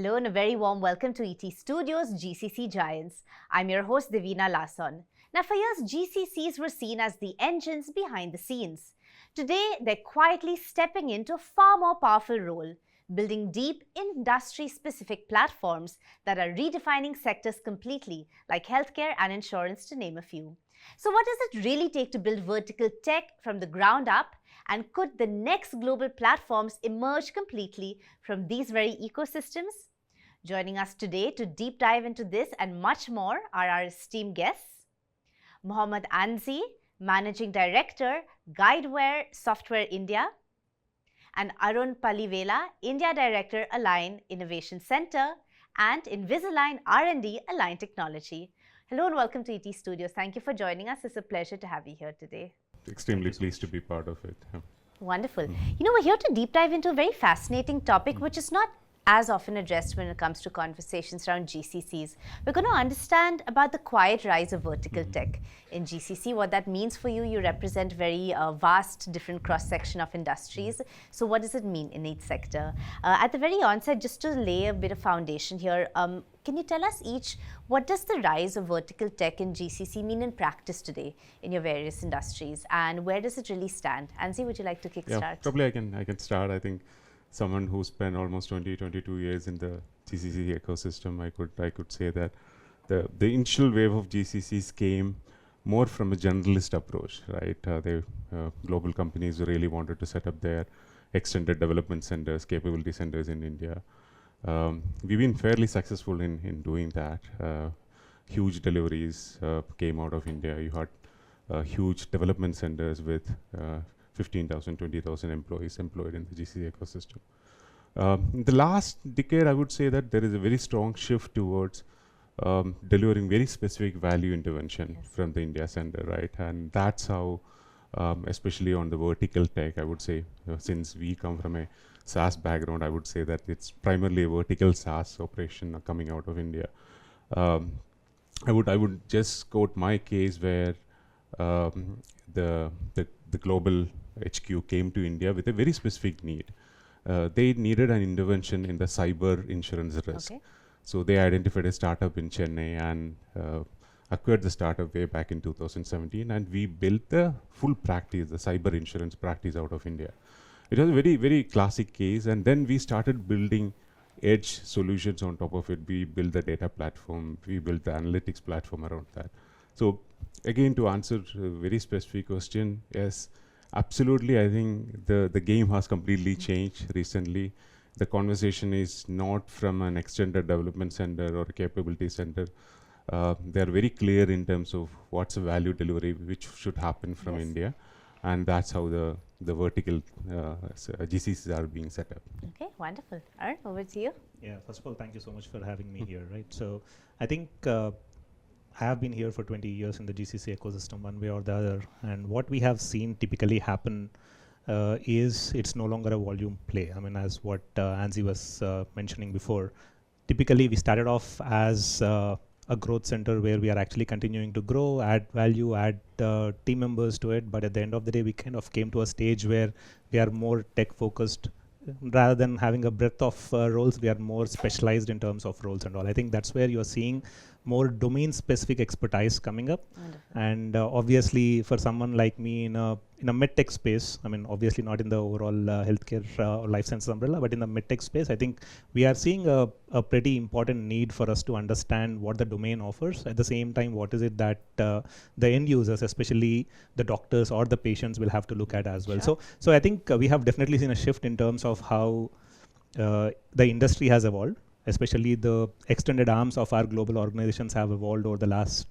Hello and a very warm welcome to ET Studios GCC Giants. I'm your host Divina Lason. Now for years, GCCs were seen as the engines behind the scenes. Today, they're quietly stepping into a far more powerful role, building deep industry-specific platforms that are redefining sectors completely, like healthcare and insurance to name a few. So what does it really take to build vertical tech from the ground up? And could the next global platforms emerge completely from these very ecosystems? Joining us today to deep dive into this and much more are our esteemed guests, Mohammed Anzy, Managing Director, Guidewire Software India, and Arun Palivela, India Director, Align Innovation Center, and Invisalign R&D, Align Technology. Hello and welcome to ET Studios. Thank you for joining us. It's a pleasure to have you here today. Extremely pleased to be part of it. Yeah. Wonderful. You know, we're here to deep dive into a very fascinating topic which is not as often addressed when it comes to conversations around GCCs. We're going to understand about the quiet rise of vertical tech in GCC, what that means for you. You represent very vast different cross-section of industries. So what does it mean in each sector? At the very onset, just to lay a bit of foundation here, can you tell us each, what does the rise of vertical tech in GCC mean in practice today in your various industries, and where does it really stand? Anzy, would you like to kickstart? Yeah, probably I can start. I think someone who spent almost 22 years in the GCC ecosystem, I could say that the initial wave of GCCs came more from a generalist approach, right? Global companies really wanted to set up their extended development centers, capability centers in India. We've been fairly successful in doing that. Huge deliveries came out of India. You had huge development centers with 15,000, 20,000 employees employed in the GCC ecosystem. In the last decade, I would say that there is a very strong shift towards delivering very specific value intervention from the India center, right? And that's how, especially on the vertical tech, I would say, since we come from a SaaS background, I would say that it's primarily a vertical SaaS operation coming out of India. I would just quote my case where the global HQ came to India with a very specific need. They needed an intervention in the cyber insurance risk. Okay. So they identified a startup in Chennai and acquired the startup way back in 2017, and we built the full practice, the cyber insurance practice out of India. It was a very, very classic case, and then we started building edge solutions on top of it. We built the data platform, we built the analytics platform around that. So again, to answer a very specific question, yes, absolutely, I think the game has completely changed recently. The conversation is not from an extended development center or a capability center. They are very clear in terms of what's the value delivery which should happen from India. And that's how the vertical GCCs are being set up. Okay, wonderful. Arun, over to you. Yeah, first of all, thank you so much for having me here, right? So I think I have been here for 20 years in the GCC ecosystem one way or the other. And what we have seen typically happen is it's no longer a volume play. I mean, as what Anzy was mentioning before, typically we started off as a growth center where we are actually continuing to grow, add value, add team members to it. But at the end of the day, we kind of came to a stage where we are more tech focused. Rather than having a breadth of roles, we are more specialized in terms of roles and all. I think that's where you're seeing more domain-specific expertise coming up. Wonderful. And obviously, for someone like me in a medtech space, I mean, obviously not in the overall healthcare or life sciences umbrella, but in the medtech space, I think we are seeing a pretty important need for us to understand what the domain offers. At the same time, what is it that the end users, especially the doctors or the patients, will have to look at as well. Sure. So I think we have definitely seen a shift in terms of how the industry has evolved. Especially the extended arms of our global organizations have evolved over the last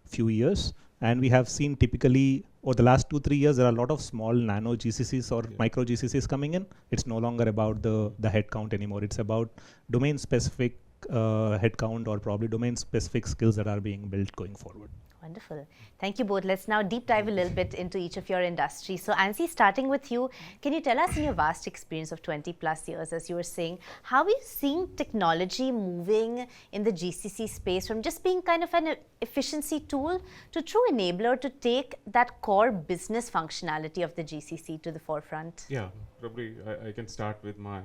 few years. And we have seen typically over the last 2-3 years, there are a lot of small nano GCCs or micro GCCs coming in. It's no longer about the headcount anymore. It's about domain specific headcount or probably domain specific skills that are being built going forward. Wonderful. Thank you both. Let's now deep dive a little bit into each of your industries. So Anzy, starting with you, can you tell us in your vast experience of 20 plus years, as you were saying, how are you seeing technology moving in the GCC space from just being kind of an efficiency tool to true enabler to take that core business functionality of the GCC to the forefront? Yeah, probably I can start with my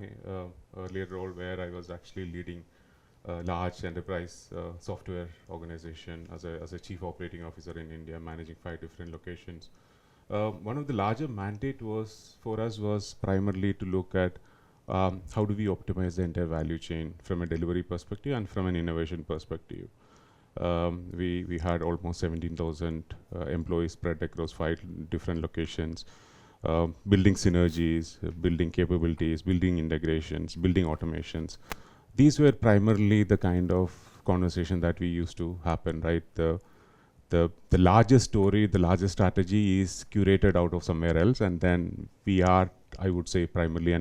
earlier role where I was actually leading a large enterprise software organization as a chief operating officer in India, managing 5 different locations. One of the larger mandate was for us was primarily to look at how do we optimize the entire value chain from a delivery perspective and from an innovation perspective. We had almost 17,000 employees spread across 5 different locations, building synergies, building capabilities, building integrations, building automations. These were primarily the kind of conversation that we used to happen, right? The largest story, the largest strategy is curated out of somewhere else, and then we are, I would say, primarily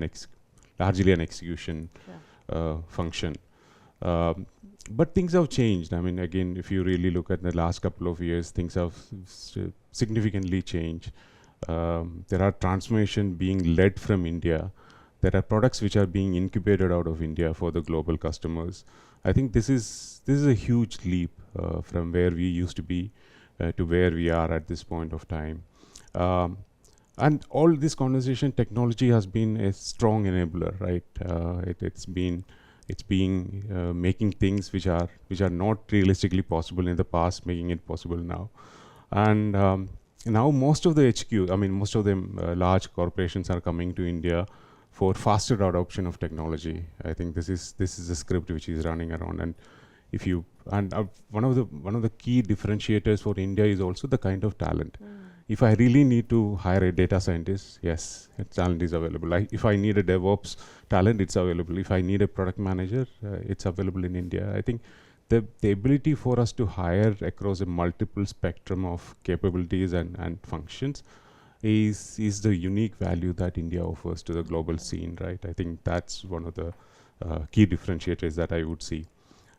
largely an execution function. But things have changed. I mean, again, if you really look at the last couple of years, things have significantly changed. There are transformation being led from India. There are products which are being incubated out of India for the global customers. I think this is a huge leap from where we used to be to where we are at this point of time. And all this conversation, technology has been a strong enabler, right? It's been making things which are not realistically possible in the past, making it possible now. And now most of the HQ, I mean, most of them large corporations are coming to India for faster adoption of technology. I think this is a script which is running around, and if you one of the key differentiators for India is also the kind of talent. If I really need to hire a data scientist, yes, talent is available. If I need a DevOps talent, it's available. If I need a product manager, it's available in India. I think the ability for us to hire across a multiple spectrum of capabilities and functions is the unique value that India offers to the global scene, right? I think that's one of the key differentiators that I would see.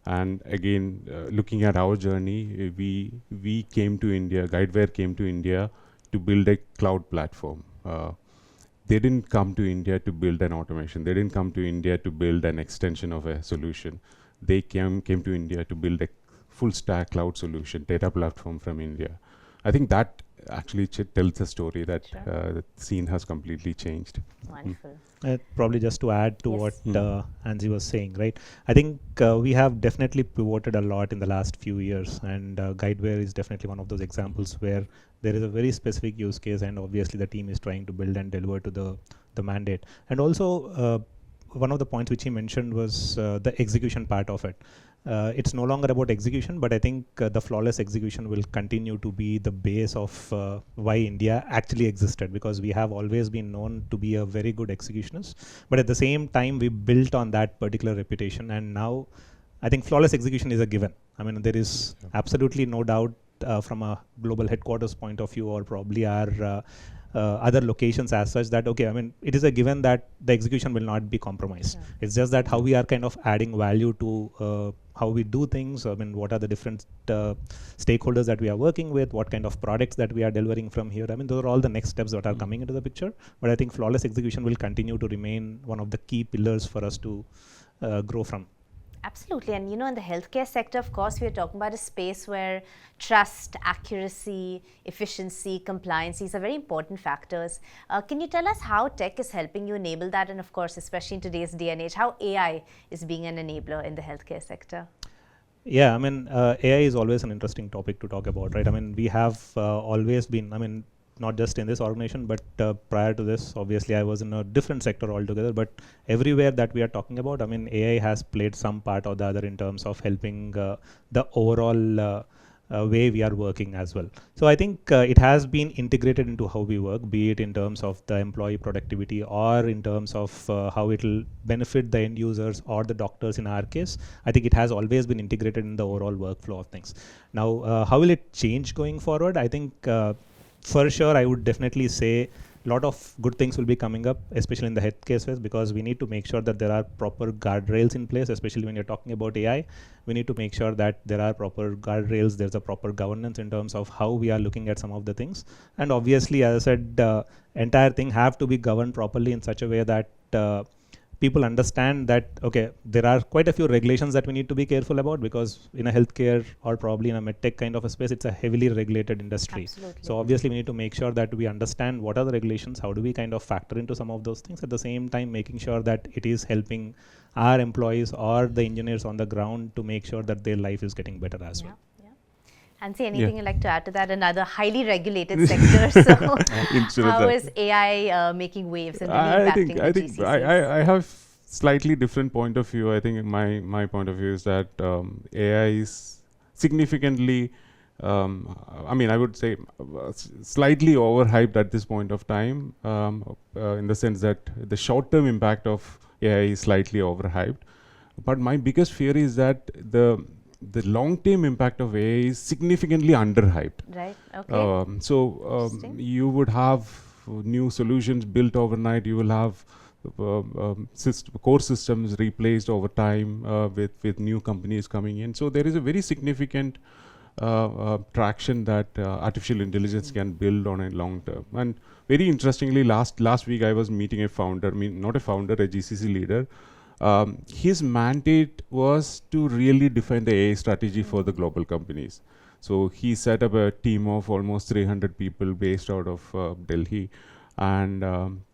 And again, looking at our journey, we came to India, Guidewire came to India to build a cloud platform. They didn't come to India to build an automation. They didn't come to India to build an extension of a solution. They came to India to build a full stack cloud solution, data platform from India. I think that actually tells a story that the scene has completely changed. Wonderful. Probably just to add to Yes. what Anzy was saying, right? I think we have definitely pivoted a lot in the last few years, and Guidewire is definitely one of those examples where there is a very specific use case, and obviously the team is trying to build and deliver to the mandate. And also, one of the points which he mentioned was the execution part of it. It's no longer about execution, but I think the flawless execution will continue to be the base of why India actually existed, because we have always been known to be a very good executionist, but at the same time we built on that particular reputation, and now I think flawless execution is a given. I mean, there is absolutely no doubt from a global headquarters point of view, or probably our other locations as such, that okay, I mean, it is a given that the execution will not be compromised. It's just that how we are kind of adding value to how we do things. I mean, what are the different stakeholders that we are working with, what kind of products that we are delivering from here. I mean, those are all the next steps that are coming into the picture, but I think flawless execution will continue to remain one of the key pillars for us to grow from. Absolutely. And in the healthcare sector, of course, we are talking about a space where trust, accuracy, efficiency, compliance, these are very important factors. Can you tell us how tech is helping you enable that? And of course, especially in today's day and age, how AI is being an enabler in the healthcare sector? Yeah, I mean, AI is always an interesting topic to talk about, right? I mean, we have always been, I mean, not just in this organization, but prior to this, obviously I was in a different sector altogether, but everywhere that we are talking about, I mean, AI has played some part or the other in terms of helping the overall way we are working as well. So I think it has been integrated into how we work, be it in terms of the employee productivity or in terms of how it will benefit the end users or the doctors in our case. I think it has always been integrated in the overall workflow of things. Now, how will it change going forward? I think for sure, I would definitely say a lot of good things will be coming up, especially in the healthcare space, because we need to make sure that there are proper guardrails in place, especially when you're talking about AI. We need to make sure that there are proper guardrails, there's a proper governance in terms of how we are looking at some of the things. And obviously, as I said, the entire thing have to be governed properly in such a way that people understand that, okay, there are quite a few regulations that we need to be careful about, because in a healthcare or probably in a medtech kind of a space, it's a heavily regulated industry. Absolutely. So obviously we need to make sure that we understand what are the regulations, how do we kind of factor into some of those things, at the same time making sure that it is helping our employees or the engineers on the ground to make sure that their life is getting better as well. Anzy, anything you'd like to add to that? Another highly regulated sector. So how is AI making waves and really impacting the GCCs? I have slightly different point of view. I think my point of view is that AI is significantly, I would say slightly overhyped at this point of time, in the sense that the short-term impact of AI is slightly overhyped. But my biggest fear is that the long-term impact of AI is significantly underhyped. Right. Okay. You would have new solutions built overnight. You will have core systems replaced over time with new companies coming in. So there is a very significant traction that artificial intelligence can build on a long term. And very interestingly, last week I was meeting a founder, not a founder, a GCC leader. His mandate was to really define the AI strategy for the global companies. So he set up a team of almost 300 people based out of Delhi, and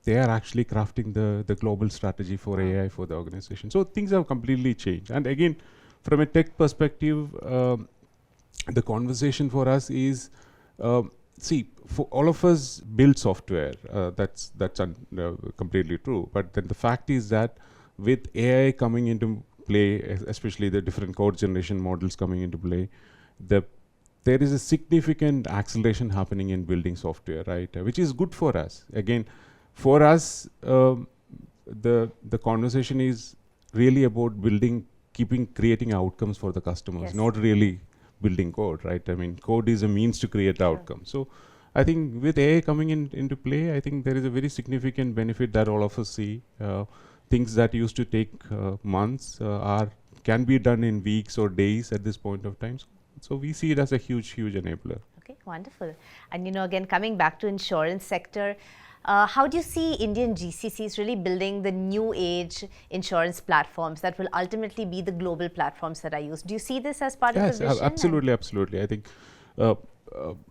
they are actually crafting the global strategy for AI for the organization. So things have completely changed. And again, from a tech perspective, the conversation for us is, for all of us build software. That's completely true. But then the fact is that with AI coming into play, especially the different code generation models coming into play, there is a significant acceleration happening in building software, right? Which is good for us. Again, for us, the conversation is really about creating outcomes for the customers, not really building code, right? Code is a means to create outcomes. So I think with AI coming into play, I think there is a very significant benefit that all of us see. Things that used to take months can be done in weeks or days at this point of time. So we see it as a huge enabler. Okay, wonderful. And again, coming back to insurance sector, how do you see Indian GCCs really building the new age insurance platforms that will ultimately be the global platforms that are used? Do you see this as part of the vision? Absolutely. I think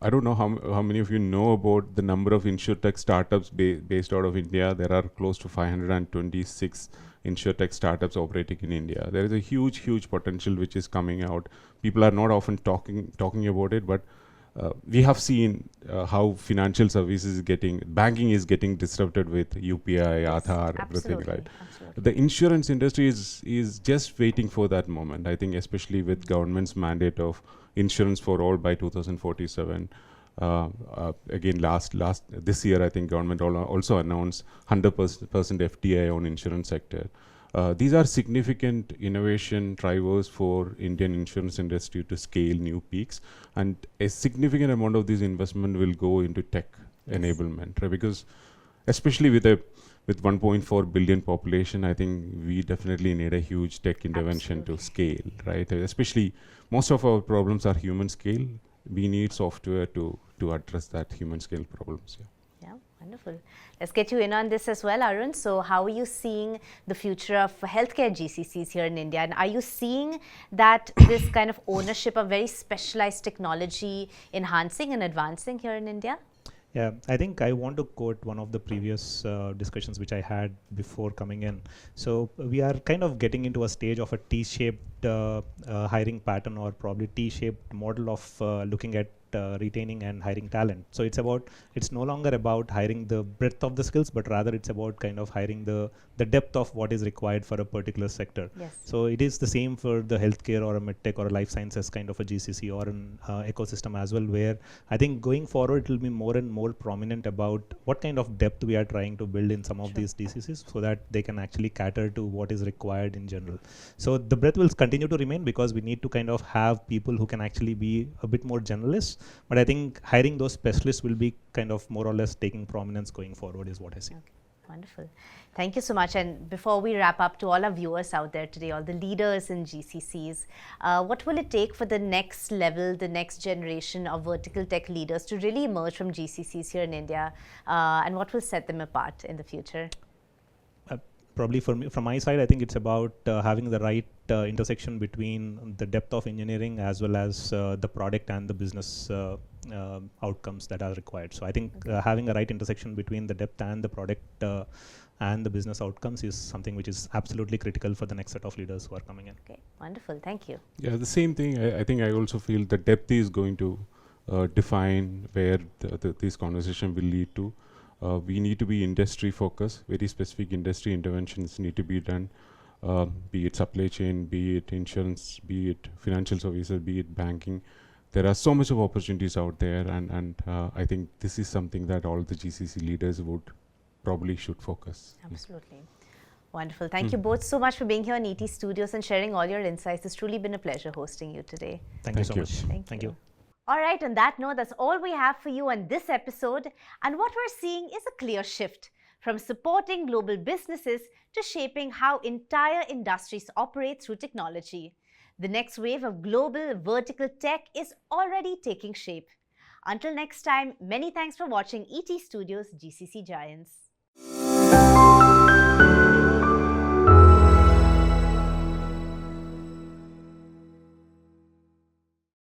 I don't know how many of you know about the number of insurtech startups based out of India. There are close to 526 insurtech startups operating in India. There is a huge potential which is coming out. People are not often talking about it, but we have seen how financial services banking is getting disrupted with UPI, Aadhaar, everything, right? Absolutely. The insurance industry is just waiting for that moment. I think especially with government's mandate of insurance for all by 2047. Again, this year, I think government also announced 100% FDI on insurance sector. These are significant innovation drivers for Indian insurance industry to scale new peaks, and a significant amount of this investment will go into tech enablement, right? Because especially with 1.4 billion population, I think we definitely need a huge tech intervention to scale, right? Especially most of our problems are human scale. We need software to address that human scale problems. Yeah, wonderful. Let's get you in on this as well, Arun. So how are you seeing the future of healthcare GCCs here in India? And are you seeing that this kind of ownership of very specialized technology enhancing and advancing here in India? Yeah, I think I want to quote one of the previous discussions which I had before coming in. So we are kind of getting into a stage of a T-shaped hiring pattern, or probably T-shaped model of looking at retaining and hiring talent. So it's no longer about hiring the breadth of the skills, but rather it's about kind of hiring the depth of what is required for a particular sector. Yes. So it is the same for the healthcare or a medtech or a life sciences kind of a GCC or an ecosystem as well, where I think going forward it will be more and more prominent about what kind of depth we are trying to build in some of these GCCs, so that they can actually cater to what is required in general. So the breadth will continue to remain, because we need to kind of have people who can actually be a bit more generalists. But I think hiring those specialists will be kind of more or less taking prominence going forward, is what I see. Okay. Wonderful. Thank you so much. And before we wrap up, to all our viewers out there today, all the leaders in GCCs, what will it take for the next level, the next generation of vertical tech leaders to really emerge from GCCs here in India? And what will set them apart in the future? probably for me, from my side, I think it's about having the right intersection between the depth of engineering as well as the product and the business outcomes that are required. So I think having a right intersection between the depth and the product and the business outcomes is something which is absolutely critical for the next set of leaders who are coming in. Okay, wonderful. Thank you. Yeah, the same thing. I think I also feel the depth is going to define where this conversation will lead to. We need to be industry focused. Very specific industry interventions need to be done, be it supply chain, be it insurance, be it financial services, be it banking. There are so much of opportunities out there, and I think this is something that all the GCC leaders would probably should focus. Absolutely. Wonderful. Thank you both so much for being here on ET Studios and sharing all your insights. It's truly been a pleasure hosting you today. Thank you so much. Thank you. All right, on that note, that's all we have for you on this episode. And what we're seeing is a clear shift from supporting global businesses to shaping how entire industries operate through technology. The next wave of global vertical tech is already taking shape. Until next time, many thanks for watching ET Studios GCC Giants.